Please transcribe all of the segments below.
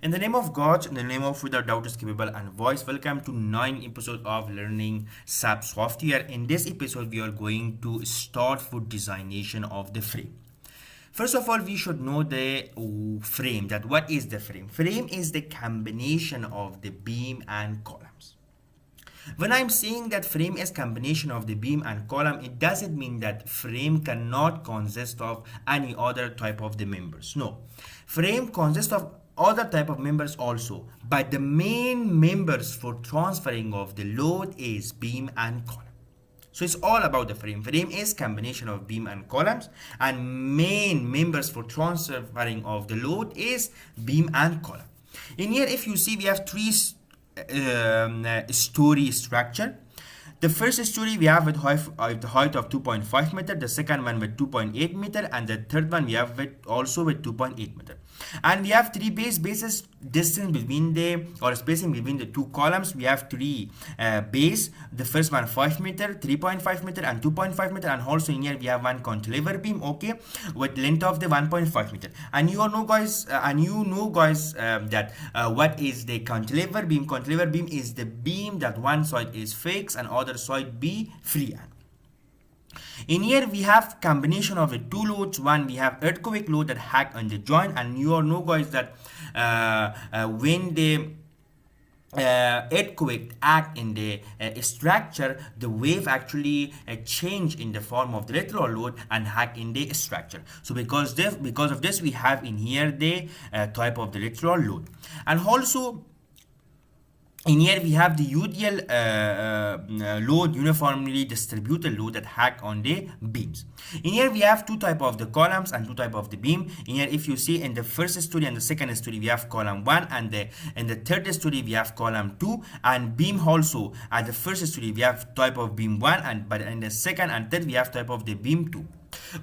In the name of God, in the name of without doubt is capable and voice, welcome to 9 episode of learning SAP software. In this episode, we are going to start for designation of the frame. First of all, we should know the frame. That what is the frame? Frame is the combination of the beam and columns. When I'm saying that frame is combination of the beam and column, it doesn't mean that frame cannot consist of any other type of the members. No, frame consists of other type of members also, but the main members for transferring of the load is beam and column. So it's all about the frame. Frame is combination of beam and columns, and main members for transferring of the load is beam and column. In here, if you see, we have three story structure. The first story we have with the height of 2.5 meter, the second one with 2.8 meter, and the third one we have with also with 2.8 meter. And we have three bases distance between the or spacing between the two columns. We have three base. The first one 5 meter, 3.5 meter, and 2.5 meter. And also in here we have one cantilever beam, okay, with length of the 1.5 meter. And you all know, guys, that what is the cantilever beam? Cantilever beam is the beam that one side is fixed and other side be free. In here we have combination of the two loads. One, we have earthquake load that hack on the joint, and you all know, guys, that when the earthquake act in the structure, the wave actually change in the form of the lateral load and hack in the structure. So because of this, we have in here the type of the lateral load. And also in here we have the UDL load, uniformly distributed load, that hack on the beams. In here we have two type of the columns and two type of the beam. In here, if you see, in the first story and the second story we have column 1, and in the third story we have column 2, and beam also. At the first story we have type of beam 1, but in the second and third we have type of the beam 2.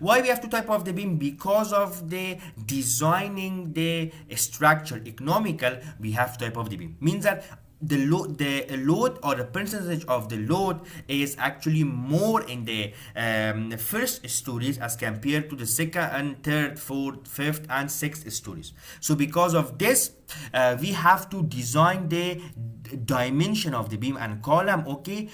Why we have two type of the beam? Because of the designing the structure economical, we have type of the beam. Means that the load or the percentage of the load is actually more in the first stories as compared to the second and third, fourth, fifth, and sixth stories. So because of this, we have to design the dimension of the beam and column, okay,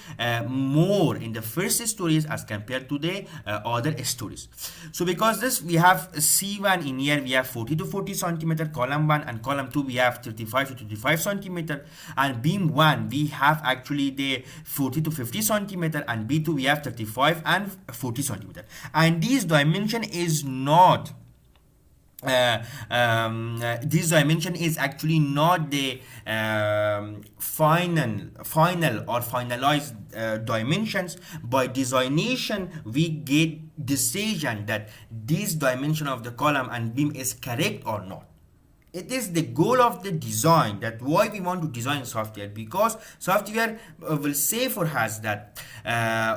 more in the first stories as compared to the other stories. So because this, we have C1 in here, we have 40 to 40 centimeter, column 1, and column 2 we have 35 to 35 centimeter, and beam 1 we have actually the 40 to 50 centimeter, and B2 we have 35 and 40 centimeter. And this dimension is not this dimension is actually not the final or finalized dimensions. By designation we get decision that this dimension of the column and beam is correct or not. It is the goal of the design, that why we want to design software, because software will say for us that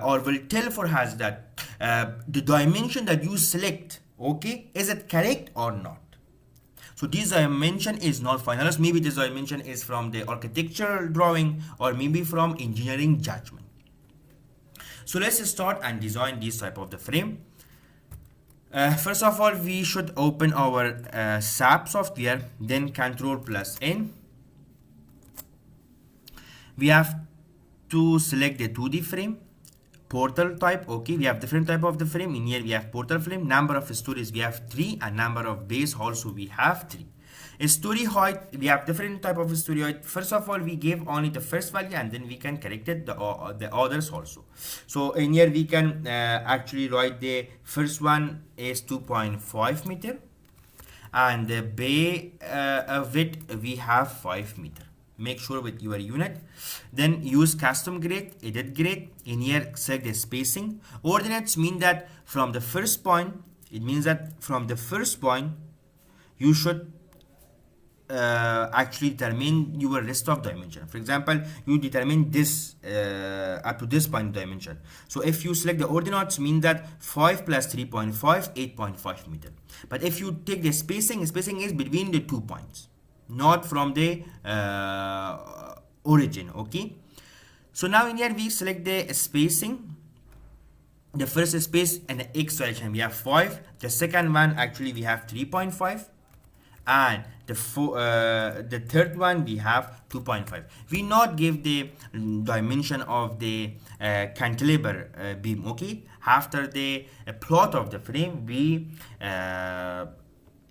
or will tell for us that the dimension that you select, okay, is it correct or not. So this dimension is not finalized. Maybe this dimension is from the architectural drawing, or maybe from engineering judgment. So let's start and design this type of the frame. First of all, we should open our SAP software, then Ctrl+N. We have to select the 2D frame. Portal type, okay, we have different type of the frame. In here we have portal frame. Number of stories we have 3, and number of base also we have 3. Story height, we have different type of story height. First of all, we give only the first value, and then we can correct it the others also. So in here we can actually write the first one is 2.5 meter, and the bay width we have 5 meter. Make sure with your unit. Then use custom grade, edit grade. In here select the spacing. Ordinates mean that from the first point, it means that from the first point you should actually determine your list of dimension. For example, you determine this up to this point dimension. So if you select the ordinates, mean that 5 plus 3.5, 8.5 meter. But if you take the spacing is between the 2 points, not from the origin, okay. So now in here we select the spacing. The first space and the x direction we have 5. The second one actually we have 3.5, and the third one we have 2.5. We not give the dimension of the cantilever beam. Okay, after the plot of the frame we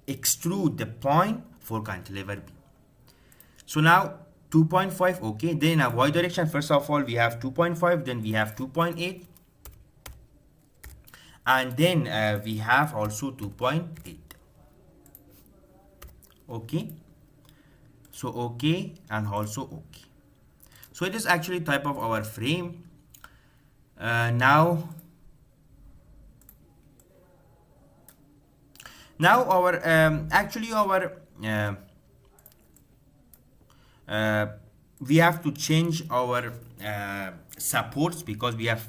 extrude the point for cantilever beam. So now 2.5. Okay, then in y direction, first of all we have 2.5, then we have 2.8, and then we have also 2.8. Okay, so okay, and also okay. So it is actually type of our frame. Now our actually our uh, we have to change our supports, because we have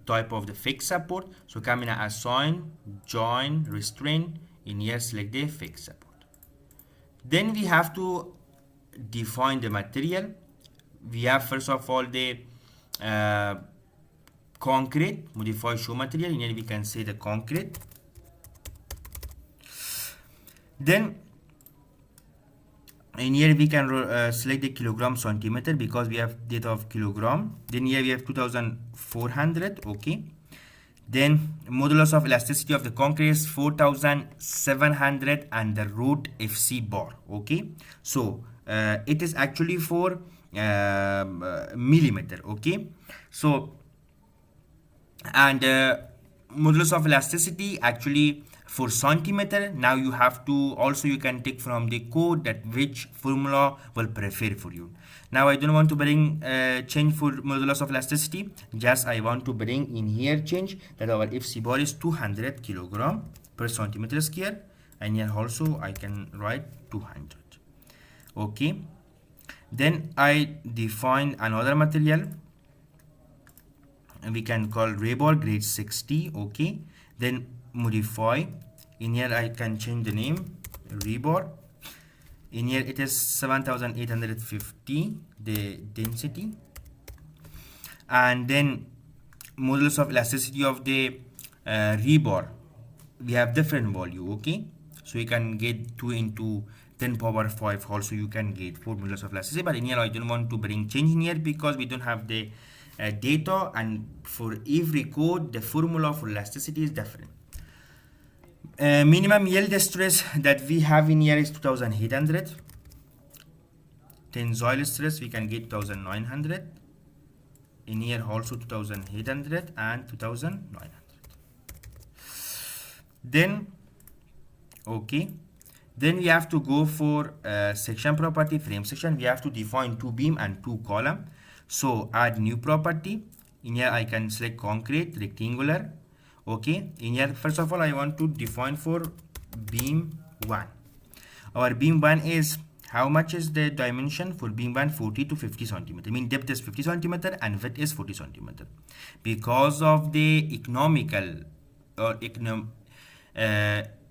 type of the fixed support. So come in assign, join, restrain. In here select the fixed support. Then we have to define the material. We have first of all the uh, concrete, modify show material. In here we can say the concrete. Then in here we can select the kilogram centimeter, because we have data of kilogram. Then here we have 2400. Okay, then modulus of elasticity of the concrete is 4700 and the root fc bar. Okay, so it is actually for millimeter. Okay, so and modulus of elasticity actually for centimeter. Now you have to also, you can take from the code that which formula will prefer for you. Now I don't want to bring change for modulus of elasticity, just I want to bring in here change that our fc bar is 200 kilogram per centimeter square, and here also I can write 200. Okay, then I define another material, and we can call rebar grade 60. Okay, then modify. In here I can change the name rebar. In here it is 7850 the density, and then modulus of elasticity of the rebar, we have different value. Okay, so you can get 2 into 10 power 5 also, you can get 4 modulus of elasticity. But in here I don't want to bring change in here, because we don't have the data, and for every code the formula for elasticity is different. Minimum yield stress that we have in here is 2800. Tensile stress we can get 2900. In here also 2800 and 2900. Then okay, then we have to go for section property, frame section. We have to define 2 beam and 2 column. So add new property. In here I can select concrete rectangular. Okay, in here first of all I want to define for beam 1. Our beam 1 is, how much is the dimension for beam 1? 40 to 50 centimeter. I mean depth is 50 centimeter and width is 40 centimeter. Because of the economical or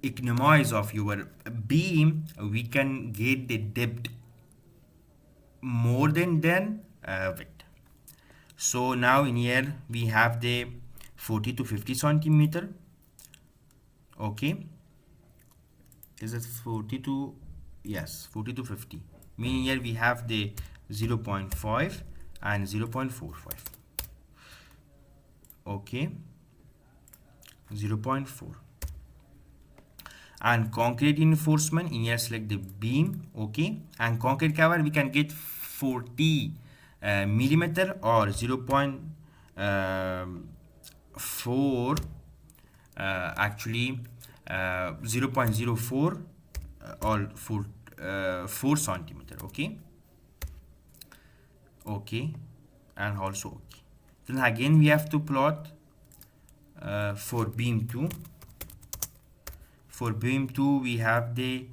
economize of your beam, we can get the depth more than width. So now in here we have the 40 to 50 centimeter. Okay, is it 40 to, yes, 40 to 50, meaning here we have the 0.5 and 0.45. okay, 0.4. and concrete reinforcement, in here select the beam. Okay, and concrete cover we can get 40 millimeter or 0.4 actually 0.04 or 4 centimeter. Okay, okay, and also okay. Then again we have to plot for beam 2. For beam 2 we have the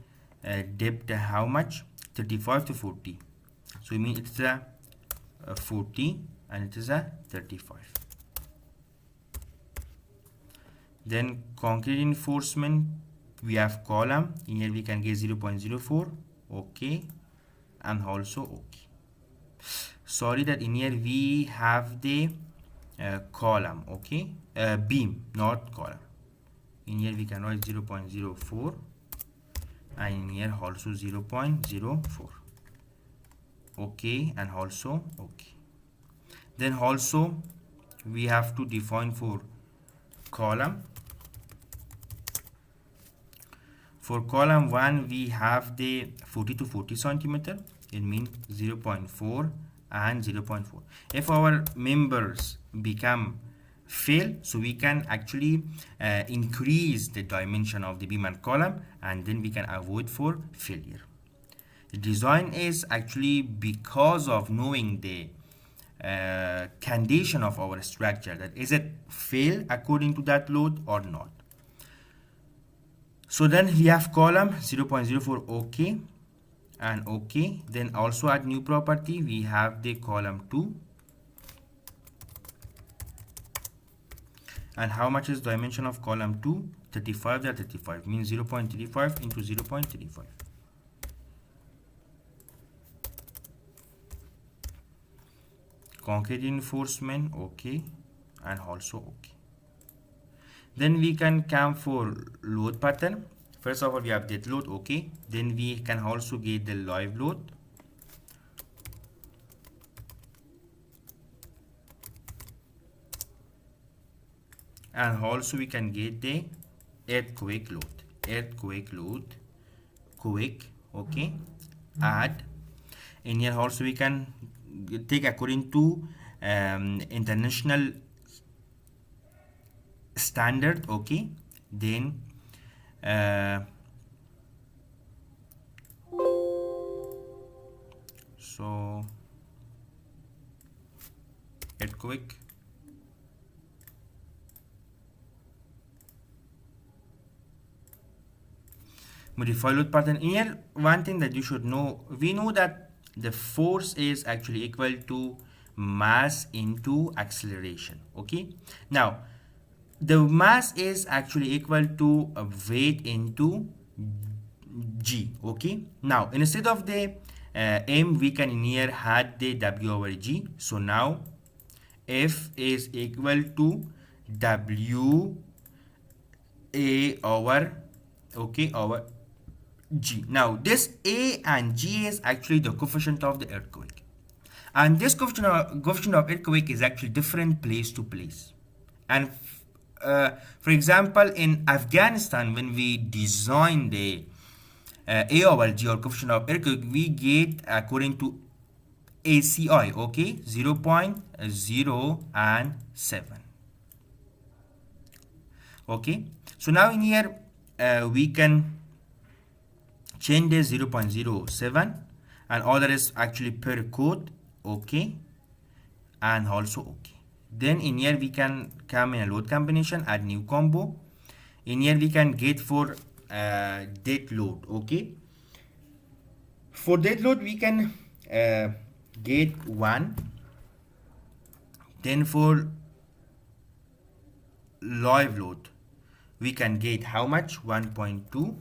depth how much, 35 to 40. So I mean it's a 40 and it is a 35. Then concrete reinforcement we have column. In here we can get 0.04. okay, and also okay. Sorry that in here we have the column. Okay, beam, not column. In here we can write 0.04. and in here also 0.04. Okay, and also okay. Then also we have to define for column. For column 1 we have the 40 to 40 centimeter, it means 0.4 and 0.4. If our members become fail, so we can actually increase the dimension of the beam and column, and then we can avoid for failure. The design is actually because of knowing the condition of our structure, that is it fail according to that load or not. So then we have column 0.04, okay and okay. Then also add new property, we have the column 2, and how much is dimension of column 2? 35, that 35 means 0.35 into 0.35. Concrete reinforcement, okay, and also okay. Then we can come for load pattern. First of all we have dead load, okay. Then we can also get the live load, and also we can get the earthquake load, quake, okay. Add in here also we can take according to international standard, okay. Then so earthquake, modify load pattern. Here one thing that you should know, we know that the force is actually equal to mass into acceleration, okay. Now the mass is actually equal to a weight into g, okay. Now instead of the m, we can in here add the w over g. So now F is equal to w a over, okay, over g. Now this a and g is actually the coefficient of the earthquake, and this coefficient of earthquake is actually different place to place. And for example, in Afghanistan, when we design the a over g or coefficient of earthquake, we get according to ACI, okay, 0.07. Okay, so now in here we can change the 0.07, and other is actually per code, okay, and also okay. Then in here we can come in a load combination, add new combo. In here we can get for dead load, okay. For dead load we can get 1. Then for live load we can get how much? 1.2.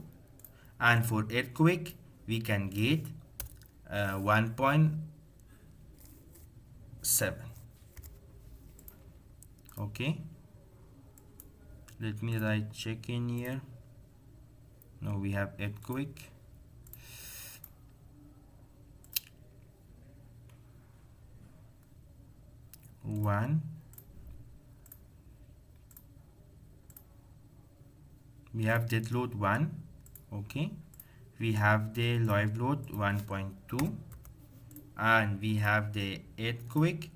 And for earthquake we can get 1.7. okay, let me write check in here. Now we have earthquake, one, we have dead load 1, okay, we have the live load 1.2, and we have the earthquake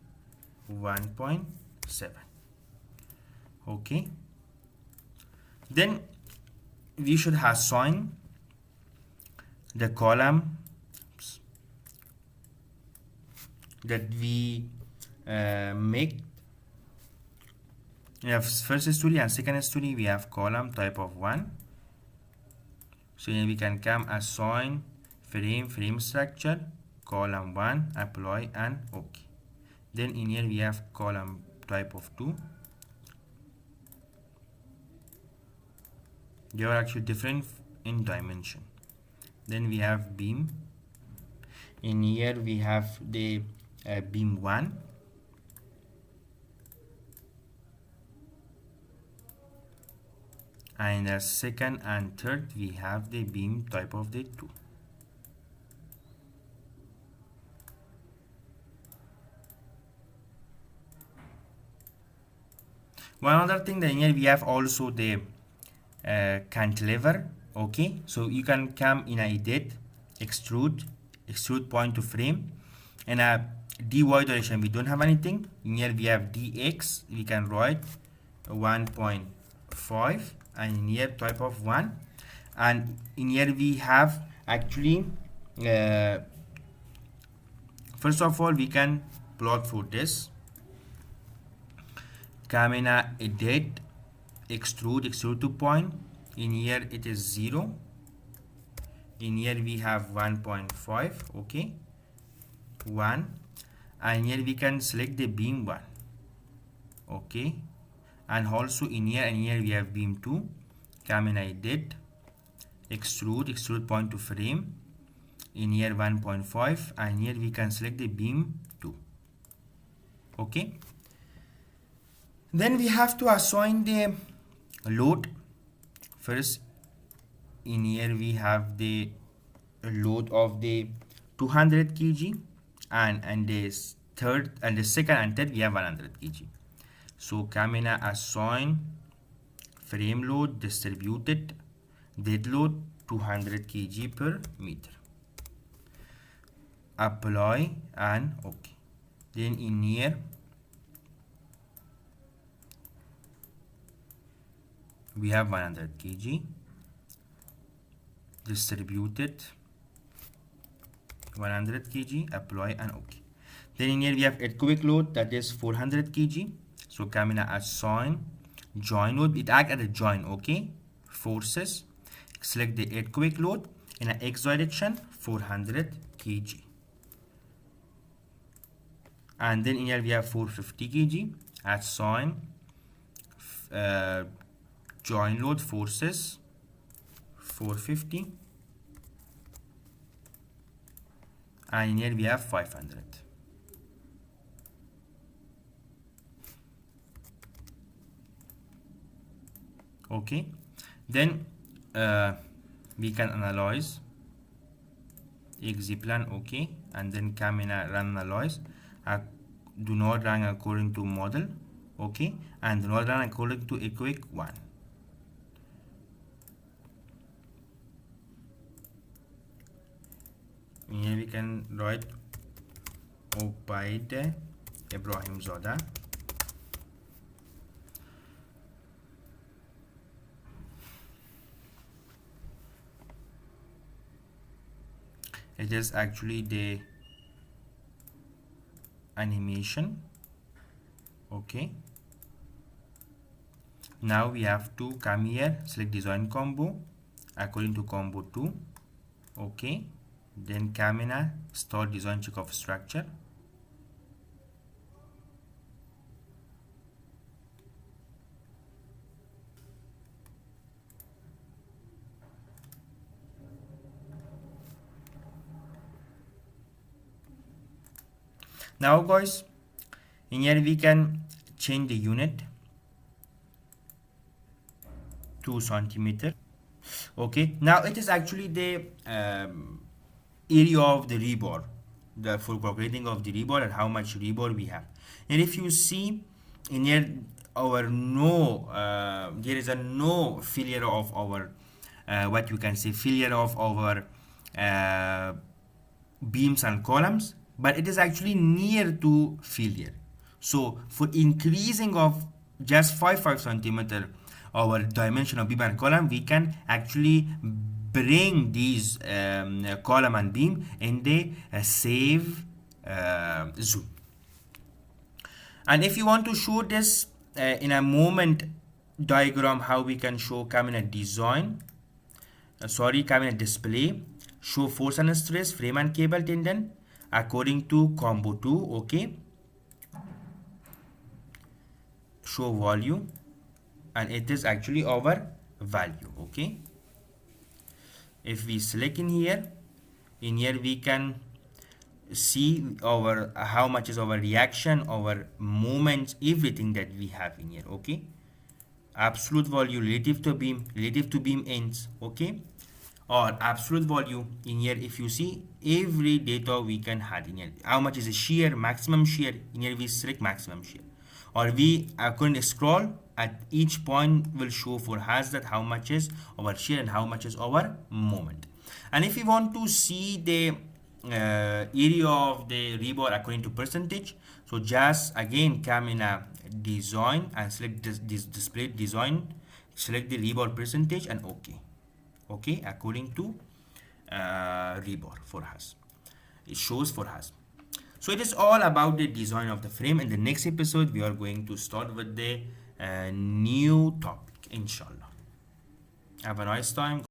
1.7. okay, then we should assign the column that we make. We have first story and second story, we have column type of 1. So here we can come assign frame structure, column 1, apply, and okay. Then in here we have column type of 2. They are actually different in dimension. Then we have beam. In here we have the beam 1. and the second and third we have the beam type of the 2. One other thing that here we have also the cantilever. Okay, so you can come in a edit, extrude point to frame, and a dy direction we don't have anything. In here we have dx, we can write 1.5, and in here type of 1, and in here we have actually first of all we can plot for this. Come in a edit, extrude to point. In here it is 0. In here we have 1.5. okay, 1, and here we can select the beam 1. Okay, and also in here and here we have beam 2. Come in edit, extrude point to frame. In here 1.5, and here we can select the beam 2. Okay, then we have to assign the load. First, in here we have the load of the 200 kg, and the third and the second and third we have 100 kg. So come in assign frame load distributed dead load 200 kg per meter. Apply and okay. Then in here we have 100 kg distributed 100 kg, apply and okay. Then in here we have earthquake load, that is 400 kg. So come in assign join load, it acts as a join. Okay, forces, select the earthquake load in an x direction 400 kg, and then in here we have 450 kg, assign join load forces 450, and here we have 500. Okay, then we can analyze plan. Okay, and then come in a run analyze. Do not run according to model. Okay, and do not run according to earthquake 1. Here we can write Obaid Ibrahim Zada. It is actually the animation. Okay, now we have to come here, select design combo according to combo 2. Okay, then come in a start design check of structure. Now guys, in here we can change the unit to centimeter. Okay, now it is actually the area of the rebar, the for calculating of the rebar and how much rebar we have. And if you see in here our there is a no failure of our what you can say failure of our beams and columns, but it is actually near to failure. So for increasing of just 5 centimeter our dimension of beam and column, we can actually bring these column and beam in the save zone. And if you want to show this in a moment diagram, how we can show, come in a design, come in a display, show force and stress, frame and cable tendon according to combo 2. Okay, show value, and it is actually our value. Okay, if we select in here we can see our how much is our reaction, our moments, everything that we have in here. Okay, absolute value relative to beam ends, okay, or absolute value in here. If you see every data we can add in here, how much is the shear, maximum shear, in here we select maximum shear, or we are going to scroll at each point will show for us that how much is our shear and how much is our moment. And if you want to see the area of the rebar according to percentage, so just again come in a design and select this display design, select the rebar percentage and okay, according to rebar for us, it shows for us. So it is all about the design of the frame. In the next episode we are going to start with the new topic, inshallah. Have a nice time.